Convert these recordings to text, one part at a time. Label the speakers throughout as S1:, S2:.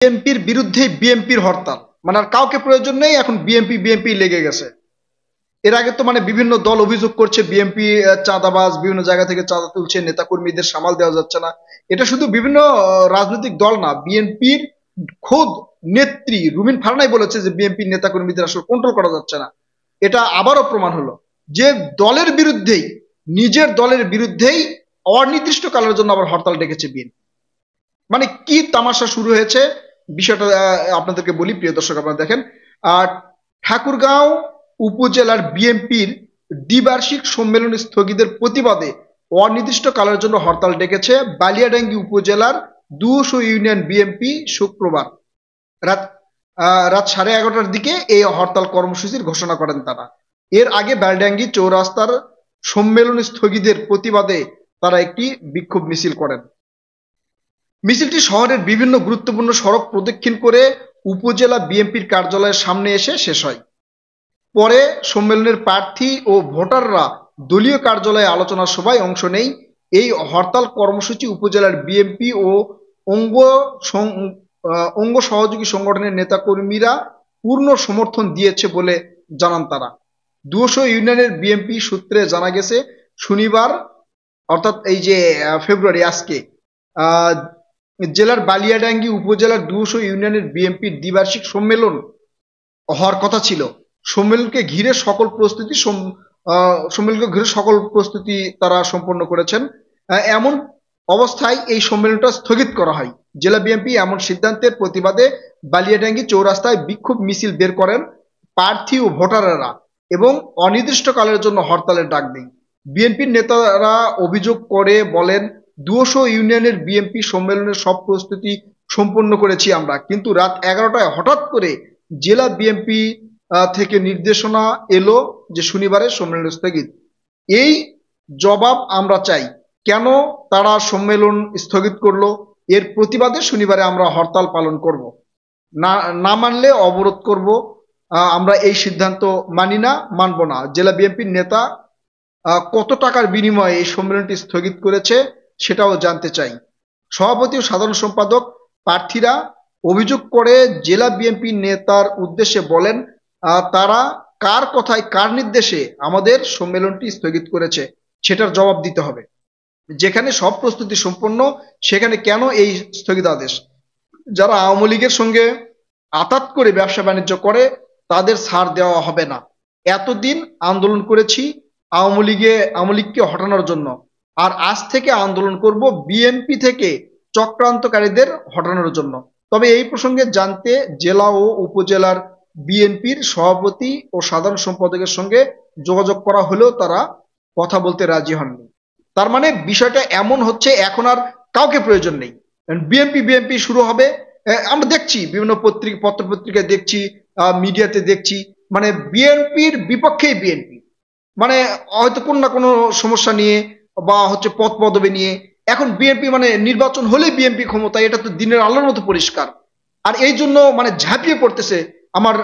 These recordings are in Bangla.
S1: বিএনপির বিরুদ্ধে বিএনপির হরতাল, মানে আর কাউকে প্রয়োজন নেই, এখন বিএনপি বিএনপি লেগে গেছে। এর আগে তো মানে বিভিন্ন দল অভিযোগ করছে বিএনপি চাঁদাবাজ, বিভিন্ন জায়গা থেকে চাঁদা তুলছে, নেতাকর্মীদের সামাল দেওয়া যাচ্ছে না। এটা শুধু বিভিন্ন রাজনৈতিক দল না, বিএনপির খোদ নেত্রী রুমিন ফারহানাই বলেছে যে বিএনপির নেতাকর্মীদের আসলে কন্ট্রোল করা যাচ্ছে না। এটা আবারও প্রমাণ হলো যে দলের বিরুদ্ধেই, নিজের দলের বিরুদ্ধেই অনির্দিষ্টকালের জন্য আবার হরতাল ডেকেছে বিএনপি। মানে কি তামাশা শুরু হয়েছে বিষয়টা আপনাদেরকে বলি প্রিয় দর্শক। আপনারা দেখেন, আর ঠাকুরগাঁও উপজেলার বিএনপির দ্বিবার্ষিক সম্মেলন স্থগিতের প্রতিবাদে অনির্দিষ্টকালের জন্য হরতাল ডেকেছে বালিয়াডাঙ্গি উপজেলার 200 ইউনিয়ন বিএনপি শুক্রবার রাত রাত 11:30টার দিকে এই হরতাল কর্মসূচির ঘোষণা করেন তারা। এর আগে বালিয়াডাঙ্গি চৌরাস্তার সম্মেলন স্থগিতের প্রতিবাদে তারা একটি বিক্ষোভ মিছিল করেন। মিছিলটি শহরের বিভিন্ন গুরুত্বপূর্ণ সড়ক প্রদক্ষিণ করে উপজেলা বিএনপির কার্যালয়ের সামনে এসে শেষ হয়। পরে সম্মেলনের প্রার্থী ও ভোটাররা দলীয় কার্যালয়ে আলোচনা সভায় অংশ নেই। এই হরতাল কর্মসূচি উপজেলার বিএনপি ও অঙ্গ অঙ্গ সহযোগী সংগঠনের নেতাকর্মীরা পূর্ণ সমর্থন দিয়েছে বলে জানান তারা। 200 ইউনিয়নের বিএনপি সূত্রে জানা গেছে, শনিবার অর্থাৎ এই যে ফেব্রুয়ারি আজকে জেলার বালিয়াডাঙ্গি উপজেলার 200 ইউনিয়নের বিএনপির দ্বিবার্ষিক সম্মেলন হওয়ার কথা ছিল। সম্মেলনকে ঘিরে সকল প্রস্তুতি তারা সম্পন্ন করেছেন। এমন অবস্থায় এই সম্মেলনটা স্থগিত করা হয়। জেলা বিএনপি এমন সিদ্ধান্তের প্রতিবাদে বালিয়াডাঙ্গি চৌরাস্তায় বিক্ষোভ মিছিল বের করেন প্রার্থী ও ভোটাররা এবং অনির্দিষ্টকালের জন্য হরতালের ডাক দেন। বিএনপির নেতারা অভিযোগ করে বলেন, 200 ইউনিয়নের বিএনপি সম্মেলনের সব প্রস্তুতি সম্পন্ন করেছি আমরা, কিন্তু রাত 11টায় হঠাৎ করে জেলা বিএনপি থেকে নির্দেশনা এলো যে শনিবারের সম্মেলন স্থগিত। এই জবাব আমরা চাই, কেন তারা সম্মেলন স্থগিত করলো? এর প্রতিবাদে শনিবারে আমরা হরতাল পালন করব, না মানলে অবরোধ করব। আমরা এই সিদ্ধান্ত মানি না, মানব না। জেলা বিএনপির নেতা কত টাকার বিনিময়ে এই সম্মেলনটি স্থগিত করেছে সেটাও জানতে চাই। সভাপতি ও সাধারণ সম্পাদক প্রার্থীরা অভিযোগ করে জেলা বিএনপি নেতার উদ্দেশ্যে বলেন, তারা কার কথায়, কার নির্দেশে আমাদের সম্মেলনটি স্থগিত করেছে সেটার জবাব দিতে হবে। যেখানে সব প্রস্তুতি সম্পন্ন সেখানে কেন এই স্থগিতাদেশ? যারা আওয়ামী লীগের সঙ্গে আতাত করে ব্যবসা বাণিজ্য করে তাদের ছাড় দেওয়া হবে না। এতদিন আন্দোলন করেছি আওয়ামী লীগকে হটানোর জন্য, আর আজ থেকে আন্দোলন করব বিএনপি থেকে চক্রান্তকারীদের হটানোর জন্য। তবে এই প্রসঙ্গে জানতে জেলা ও উপজেলার বিএনপির সভাপতি ও সাধারণ সম্পাদকের সঙ্গে যোগাযোগ করা হলেও তারা কথা বলতে রাজি হননি। তার মানে বিষয়টা এমন হচ্ছে, এখন আর কাউকে প্রয়োজন নেই, বিএনপি বিএনপি শুরু হবে। আমরা দেখছি বিভিন্ন পত্র পত্রিকায় দেখছি, মিডিয়াতে দেখছি, মানে বিএনপির বিপক্ষেই বিএনপি, মানে হয়তো কোনো না কোনো সমস্যা নিয়ে বা হচ্ছে পদ পদবি নিয়ে এখন বিএনপি, মানে নির্বাচন হলেই বিএনপি ক্ষমতায়, এটা তো দিনের আলোর মতো পরিষ্কার। আর এই জন্য মানে ঝাঁপিয়ে পড়তেছে, আমার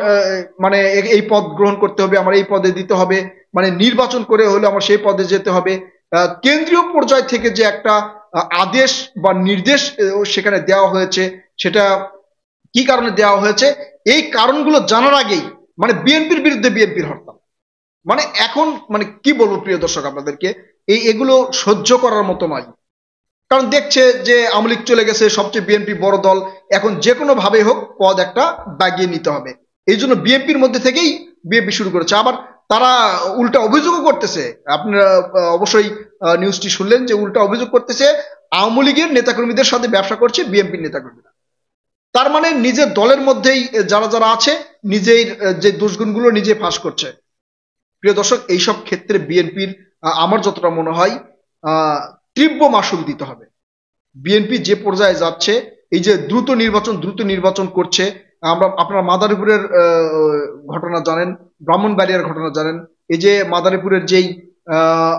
S1: মানে এই পদ গ্রহণ করতে হবে, আমার এই পদে দিতে হবে, মানে নির্বাচন করে হলে আমার সেই পদে যেতে হবে। কেন্দ্রীয় পর্যায় থেকে যে একটা আদেশ বা নির্দেশ সেখানে দেওয়া হয়েছে, সেটা কি কারণে দেওয়া হয়েছে এই কারণগুলো জানার আগেই মানে বিএনপির বিরুদ্ধে বিএনপির হরতাল। মানে এখন মানে কি বলবো প্রিয় দর্শক আপনাদেরকে, এগুলো সহ্য করার মতো নয়। কারণ দেখছে যে আওয়ামী লীগ চলে গেছে, সবচেয়ে বিএনপি বড় দল, এখন যে কোনো ভাবে হোক পদ একটা দাগিয়ে নিতে হবে। এই জন্য বিএনপির মধ্যে থেকেই বিএনপি শুরু করেছে। আবার তারা উল্টা অভিযোগও করতেছে, আপনারা অবশ্যই নিউজটি শুনলেন যে উল্টা অভিযোগ করতেছে আওয়ামী লীগের নেতাকর্মীদের সাথে ব্যবসা করছে বিএনপির নেতাকর্মীরা। তার মানে নিজের দলের মধ্যেই যারা যারা আছে নিজের যে দুষ্গুণগুলো নিজে ফাঁস করছে। প্রিয় দর্শক, এইসব ক্ষেত্রে বিএনপির আমার যতটা মনে হয় তীব্র মাসুল দিতে হবে। বিএনপি যে পর্যায়ে যাচ্ছে, এই যে দ্রুত নির্বাচন করছে, আপনারা মাদারীপুরের ঘটনা জানেন, ব্রাহ্মণবাড়িয়ার ঘটনা জানেন। এই যে মাদারীপুরের যেই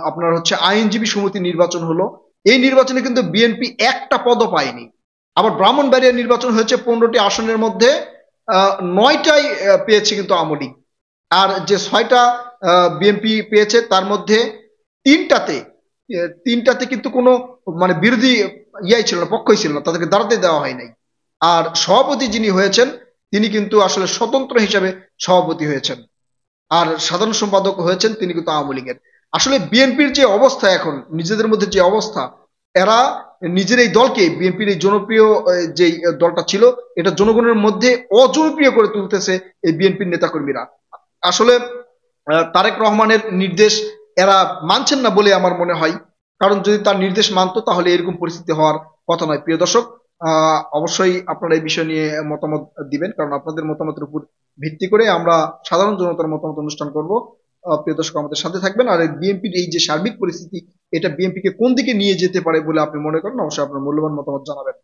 S1: আপনার হচ্ছে আইনজীবী সমিতি নির্বাচন হলো, এই নির্বাচনে কিন্তু বিএনপি একটা পদও পায়নি। আবার ব্রাহ্মণবাড়িয়ার নির্বাচন হয়েছে 15টি আসনের মধ্যে 9টাই পেয়েছে কিন্তু আওয়ামী লীগ, আর যে 6টা বিএনপি পেয়েছে তার মধ্যে তিনটাতে কিন্তু কোনো মানে বিরোধী ছিল না, পক্ষই ছিল না, তাদেরকে দাঁড়াতে দেওয়া হয় নাই। আর সভাপতি যিনি হয়েছেন তিনি কিন্তু আসলে স্বতন্ত্র হিসেবে সভাপতি হয়েছেন, আর সাধারণ সম্পাদক হয়েছেন তিনি কিন্তু আওয়ামী লীগের। আসলে বিএনপির যে অবস্থা এখন, নিজেদের মধ্যে যে অবস্থা, এরা নিজের এই দলকে, বিএনপির এই জনপ্রিয় যে দলটা ছিল, এটা জনগণের মধ্যে অজনপ্রিয় করে তুলতেছে এই বিএনপির নেতাকর্মীরা। আসলে তারেক রহমানের নির্দেশ এরা মানছেন না বলে আমার মনে হয়, কারণ যদি তার নির্দেশ মানতো তাহলে এরকম পরিস্থিতি হওয়ার কথা নয়। প্রিয় দর্শক, অবশ্যই আপনারা এই বিষয় নিয়ে মতামত দিবেন, কারণ আপনাদের মতামতের উপর ভিত্তি করে আমরা সাধারণ জনতার মতামত অনুষ্ঠান করব। প্রিয় দর্শক, আমাদের সাথে থাকবেন। আর বিএনপির এই যে সার্বিক পরিস্থিতি, এটা বিএনপি কে কোন দিকে নিয়ে যেতে পারে বলে আপনি মনে করেন, অবশ্যই আপনার মূল্যবান মতামত জানাবেন।